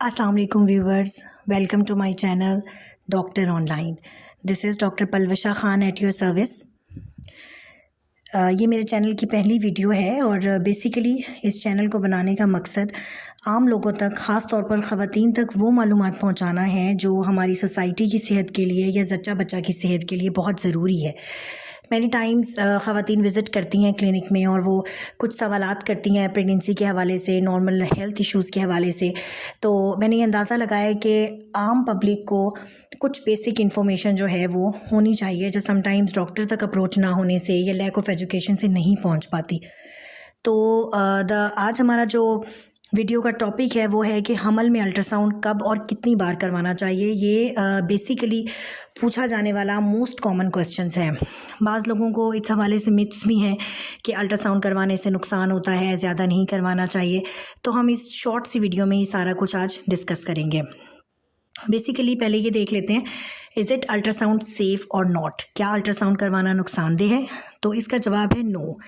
अस्सलाम वालेकुम viewers, welcome to my channel doctor online. This is doctor Palwasha Khan at your service. ये मेरे channel की पहली वीडियो है और बेसिकली इस चैनल को बनाने का मकसद आम लोगों तक, ख़ास तौर पर ख़वातीन तक वो मालूमात पहुंचाना है जो हमारी सोसाइटी की सेहत के लिए या ज़च्चा बच्चा की सेहत के लिए बहुत ज़रूरी है। मैनी टाइम्स ख़वातीन विज़िट करती हैं क्लिनिक में और वो कुछ सवालात करती हैं प्रेगनेंसी के हवाले से, नॉर्मल हेल्थ इश्यूज़ के हवाले से। तो मैंने ये अंदाज़ा लगाया है कि आम पब्लिक को कुछ बेसिक इन्फॉर्मेशन जो है वो होनी चाहिए, जो समटाइम्स डॉक्टर तक अप्रोच ना होने से या लैक ऑफ एजुकेशन से नहीं पहुंच पाती। तो आज हमारा जो वीडियो का टॉपिक है वो है कि हमल में अल्ट्रासाउंड कब और कितनी बार करवाना चाहिए। ये बेसिकली पूछा जाने वाला मोस्ट कॉमन क्वेश्चंस हैं। बाज़ लोगों को इस हवाले से मिथ्स भी हैं कि अल्ट्रासाउंड करवाने से नुकसान होता है, ज़्यादा नहीं करवाना चाहिए। तो हम इस शॉर्ट सी वीडियो में ये सारा कुछ आज डिस्कस करेंगे। बेसिकली पहले ये देख लेते हैं, इज़ इट अल्ट्रासाउंड सेफ़ और नॉट? क्या अल्ट्रासाउंड करवाना नुकसानदेह है? तो इसका जवाब है नो,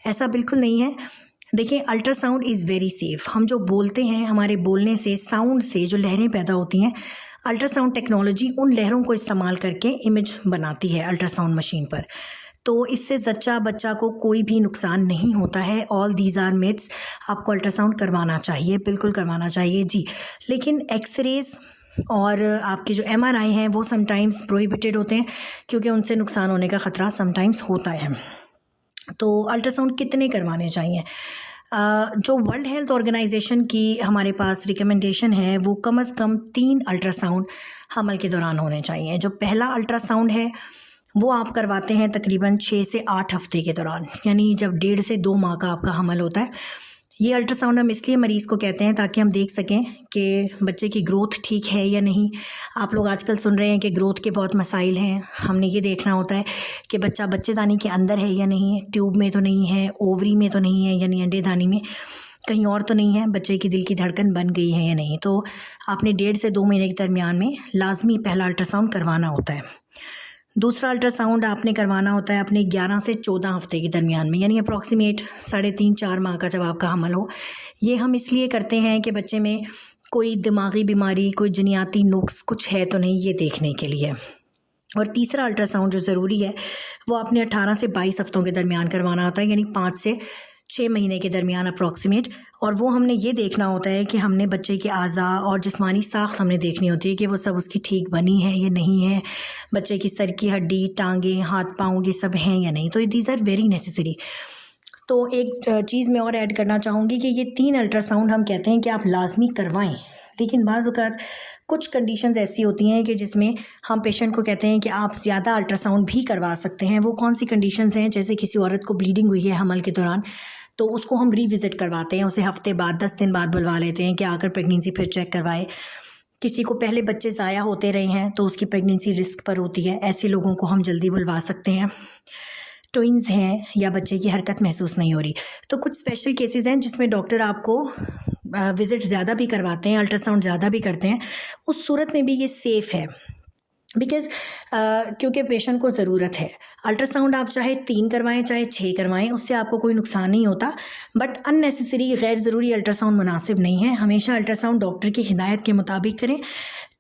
ऐसा बिल्कुल नहीं है। देखिए, अल्ट्रासाउंड इज़ वेरी सेफ़। हम जो बोलते हैं, हमारे बोलने से, साउंड से जो लहरें पैदा होती हैं, अल्ट्रासाउंड टेक्नोलॉजी उन लहरों को इस्तेमाल करके इमेज बनाती है अल्ट्रासाउंड मशीन पर। तो इससे ज़च्चा बच्चा को कोई भी नुकसान नहीं होता है। All these are myths. आपको अल्ट्रासाउंड करवाना चाहिए, बिल्कुल करवाना चाहिए जी। लेकिन एक्सरेज और आपके जो MRI हैं वो समटाइम्स प्रोहिबिटेड होते हैं क्योंकि उनसे नुकसान होने का ख़तरा समटाइम्स होता है। तो अल्ट्रासाउंड कितने करवाने चाहिए? जो वर्ल्ड हेल्थ ऑर्गेनाइजेशन की हमारे पास रिकमेंडेशन है वो कम से कम 3 अल्ट्रासाउंड हमल के दौरान होने चाहिए। जो पहला अल्ट्रासाउंड है वो आप करवाते हैं तकरीबन 6 से 8 हफ्ते के दौरान, यानी जब 1.5 से 2 माह का आपका हमल होता है। ये अल्ट्रासाउंड हम इसलिए मरीज़ को कहते हैं ताकि हम देख सकें कि बच्चे की ग्रोथ ठीक है या नहीं। आप लोग आजकल सुन रहे हैं कि ग्रोथ के बहुत मसाइल हैं। हमने ये देखना होता है कि बच्चा बच्चेदानी के अंदर है या नहीं, ट्यूब में तो नहीं है, ओवरी में तो नहीं है, यानी अंडेदानी में कहीं और तो नहीं है, बच्चे की दिल की धड़कन बन गई है या नहीं। तो आपने 1.5 से 2 महीने के दरमियान में लाजमी पहला अल्ट्रासाउंड करवाना होता है। दूसरा अल्ट्रासाउंड आपने करवाना होता है अपने 11 से 14 हफ्ते के दरमियान में, यानी अप्रॉक्सीमेट 3.5-4 माह का जब आपका हमल हो। ये हम इसलिए करते हैं कि बच्चे में कोई दिमागी बीमारी, कोई जनियाती नुक्स कुछ है तो नहीं, ये देखने के लिए। और तीसरा अल्ट्रासाउंड जो ज़रूरी है वो आपने 18 से 22 हफ्तों के दरमियान करवाना होता है, यानी 5 से 6 महीने के दरमियान अप्रॉक्सीमेट। और वो हमने ये देखना होता है कि हमने बच्चे के आज़ा और जिस्मानी साख्त हमने देखनी होती है कि वो सब उसकी ठीक बनी है या नहीं है, बच्चे की सर की हड्डी, टांगें, हाथ पाँव ये सब हैं या नहीं। तो दीज आर वेरी नेसेसरी। तो एक चीज़ मैं और ऐड करना चाहूँगी कि ये 3 अल्ट्रासाउंड हम कहते हैं कि आप लाजमी करवाएं, लेकिन बाज़ औक़ात कुछ कंडीशंस ऐसी होती हैं कि जिसमें हम पेशेंट को कहते हैं कि आप ज़्यादा अल्ट्रासाउंड भी करवा सकते हैं। वो कौन सी कंडीशंस हैं? जैसे किसी औरत को ब्लीडिंग हुई है हमल के दौरान, तो उसको हम रीविज़िट करवाते हैं, उसे हफ्ते बाद, 10 दिन बाद बुलवा लेते हैं कि आकर प्रेगनेंसी फिर चेक करवाए। किसी को पहले बच्चे ज़ाया होते रहे हैं तो उसकी प्रेगनेंसी रिस्क पर होती है, ऐसे लोगों को हम जल्दी बुलवा सकते हैं। ट्विन्स हैं या बच्चे की हरकत महसूस नहीं हो रही, तो कुछ स्पेशल केसेस हैं जिसमें डॉक्टर आपको विज़िट ज़्यादा भी करवाते हैं, अल्ट्रासाउंड ज़्यादा भी करते हैं। उस सूरत में भी ये सेफ़ है बिकॉज़ क्योंकि पेशेंट को ज़रूरत है। अल्ट्रासाउंड आप चाहे 3 करवाएं चाहे 6 करवाएं, उससे आपको कोई नुकसान नहीं होता। बट अननेसेसरी गैर ज़रूरी अल्ट्रासाउंड मुनासिब नहीं है। हमेशा अल्ट्रासाउंड डॉक्टर की हिदायत के मुताबिक करें।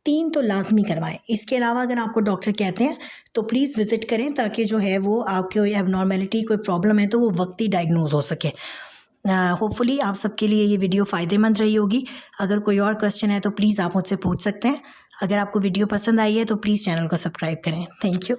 3 तो लाजमी करवाएं। इसके अलावा अगर आपको डॉक्टर कहते हैं तो प्लीज़ विज़िट करें ताकि जो है वो आपके कोई एबनॉर्मेलिटी, कोई प्रॉब्लम है तो वो वक्ती डायग्नोज हो सके। होपफुली आप सबके लिए ये वीडियो फ़ायदेमंद रही होगी। अगर कोई और क्वेश्चन है तो प्लीज़ आप मुझसे पूछ सकते हैं। अगर आपको वीडियो पसंद आई है तो प्लीज़ चैनल को सब्सक्राइब करें। Thank you.